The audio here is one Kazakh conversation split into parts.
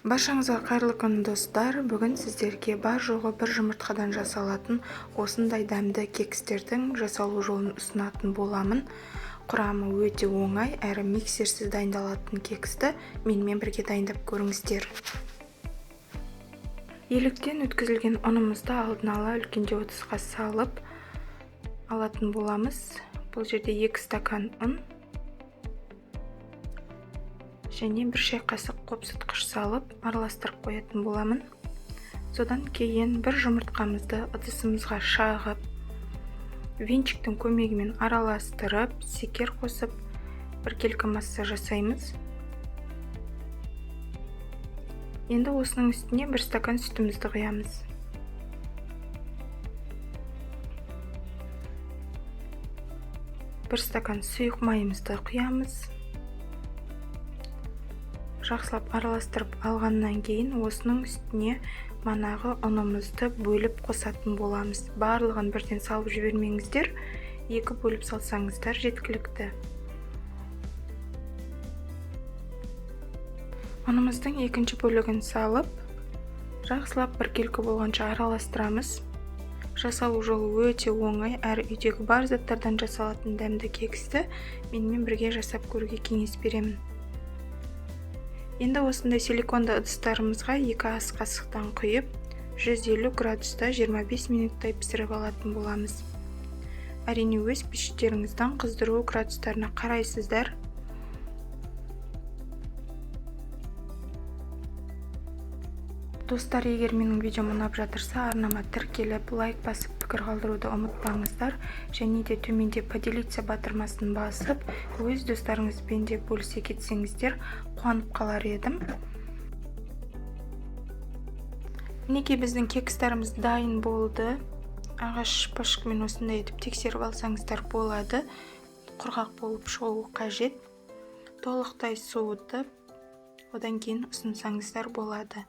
Баршаңызға қайырлы күн достар. Бүгін сіздерге бар жоғы бір жұмыртқадан жасалатын осындай дәмді кекстердің жасалу жолын ұсынатын боламын. Құрамы өте оңай әрі миксерсіз дайындалатын кексті менімен бірге дайындап көріңіздер. Еліктен өткізілген ұнымызды алдын ала үлкенде ыдысқа салып алатын боламыз. Бұл жерде 2 стакан ұн және 1 шай қасық қопсытқыш салып араластырып қоятын боламын. Содан кейін бір жұмыртқамызды ыдысымызға шағып, венчиктің көмегімен араластырып, секер қосып, біркелкі масса жасаймыз. Енді осының үстіне 1 стакан сүтімізді құямыз. Бір стакан сұйық майымызды құямыз. Жақсылап араластырып алғаннан кейін осының үстіне манағы ұнымызды бөліп қосатын боламыз. Барлығын бірден салып жібермеңіздер, 2 бөліп салсаңыздар жеткілікті. Ұнымыздың екінші бөлігін салып, жақсылап біркелкі болғанша араластырамыз. Жасалу жолы өте оңай, әрі үйдегі бар заттардан жасалатын дәмді кексті менімен бірге жасап көруге кеңес беремін. Енді осындай силиконды ыдыстарымызға 2 ас қасықтан құйып, 150 градуста 25 минуттай пісіріп алатын боламыз. Әрине өз пештеріңіздің қыздыру градустарына қарайсыздар. Достар, егер менің видеом ұнап жатырса, арнама тіркеліп, лайк басып, пікір қалдыруды ұмытпаңыздар. Және де төменде поделиться батырмасын басып, өз достарыңызбен де бөлісе кетсеңіздер, қуанып қалар едім. Мінекей біздің кекстарымыз дайын болды. Ағаш пышқымен осындай етіп тексеріп алсаңыздар болады. Құрғақ болып шығуы қажет. Толықтай суытып, одан кейін ұсынсаңыздар болады.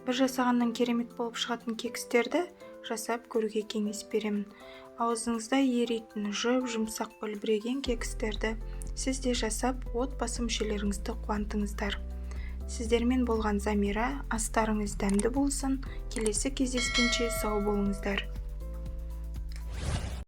Бір жасағаннан керемет болып шығатын кекстерді жасап көруге кеңес беремін. Аузыңызда еритін жұмсақ үлбіреген кекстерді сіз де жасап отбасы мүшелеріңізді қуантыңыздар. Сіздермен болған Замира, астарыңыз дәмді болсын. Келесі кездескенше сау болыңыздар.